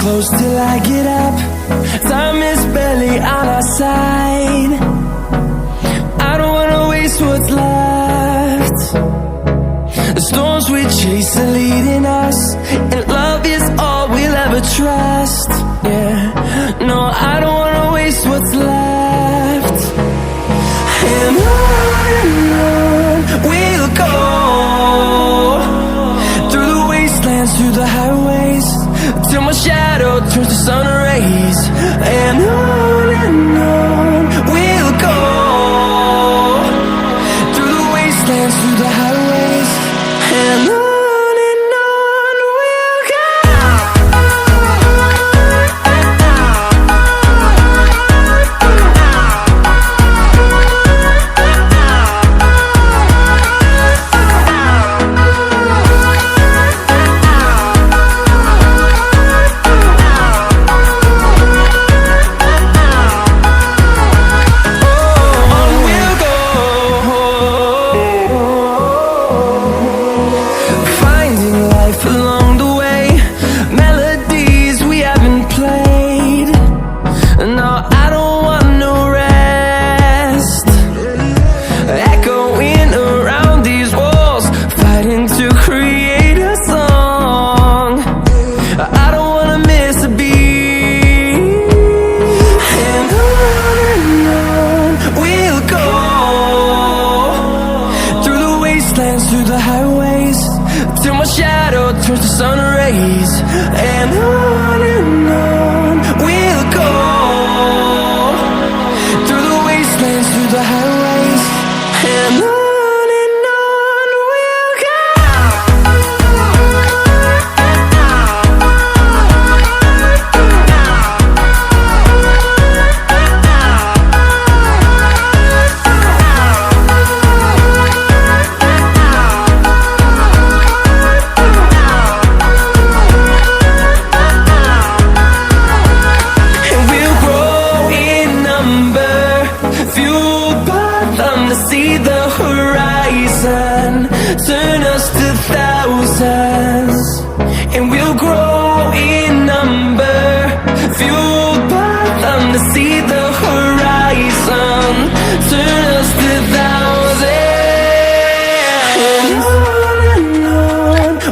close till I get up. Time is barely on our side. I don't wanna waste what's left. The storms we chase are leading us, and love is all we'll ever trust. Yeah, no, I don't wanna waste what's left. And on we'll go, through the wastelands, through the highways, till my shadow turns to sun rays. And on we'll go, through the wastelands, through the highways, and on we'll go. Through the highways, till my shadow turns to sun rays. And on we'll go, through the wastelands, through the highways, and on we'll go. See the horizon turn us to thousands, and we'll grow in number, fueled by them to see the horizon turn us to thousands. And on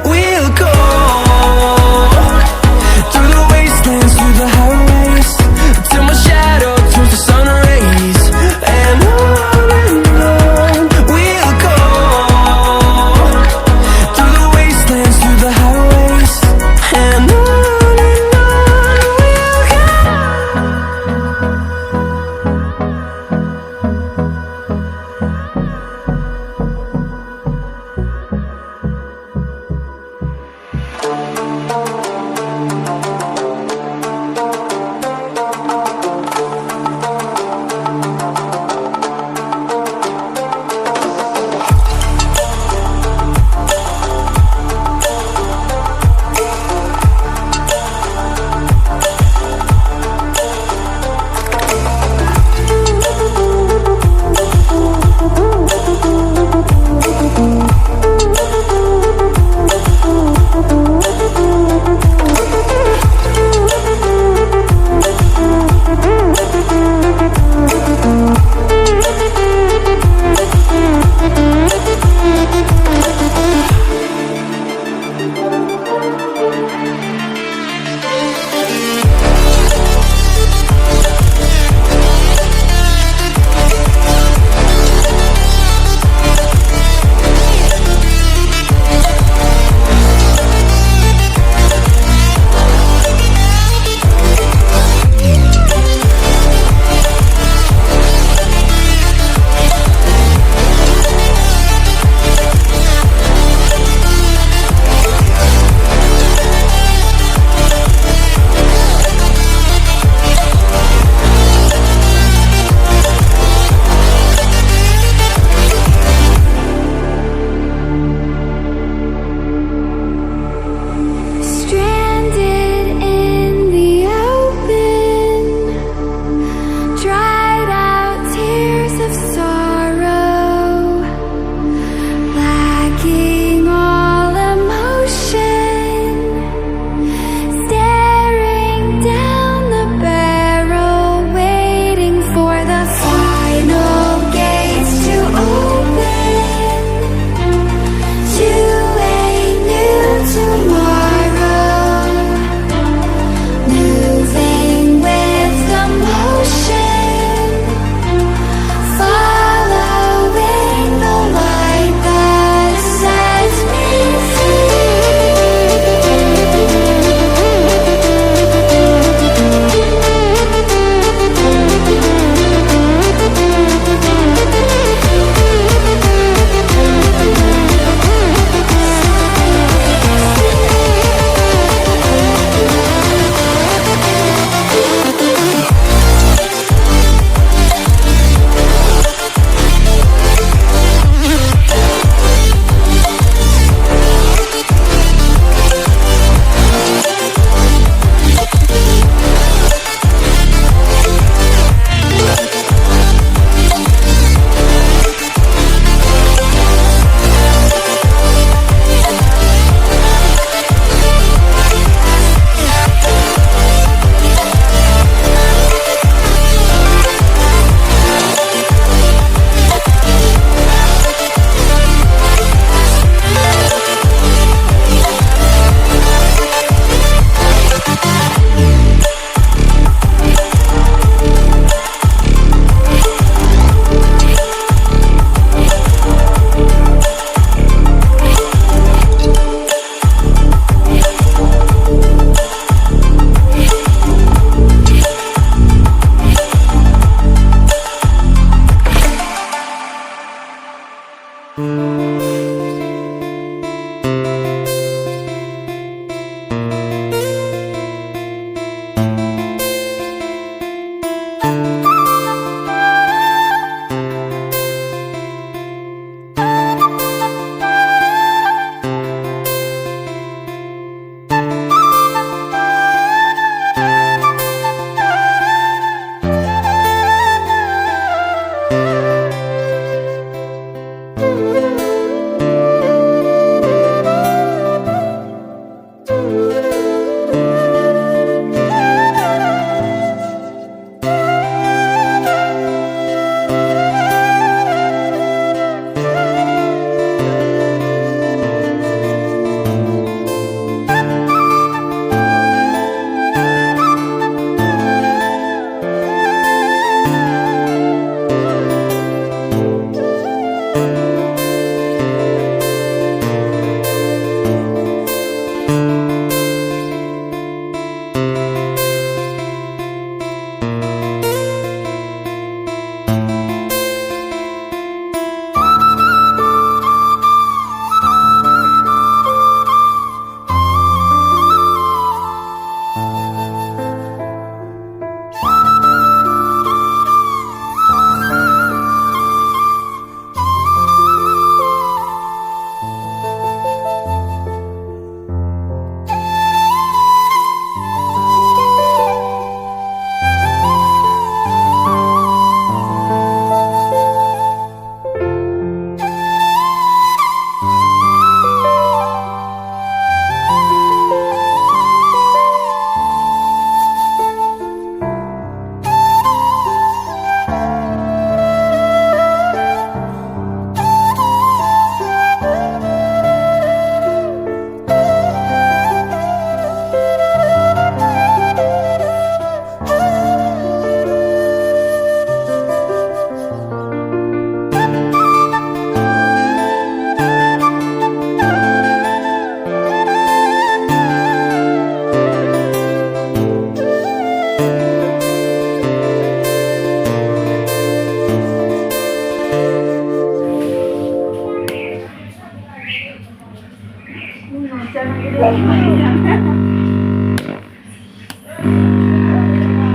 we'll go, through the wastelands, through the highways, till my shadow turns to sun rays. And on we'll go,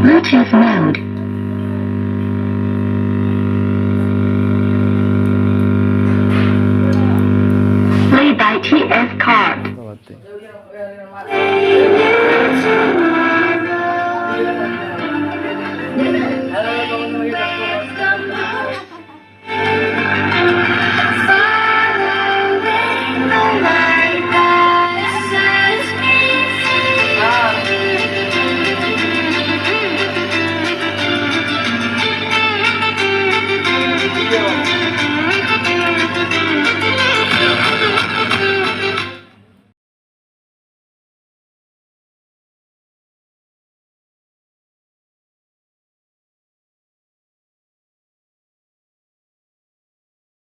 Bluetooth mode. Play by TS card.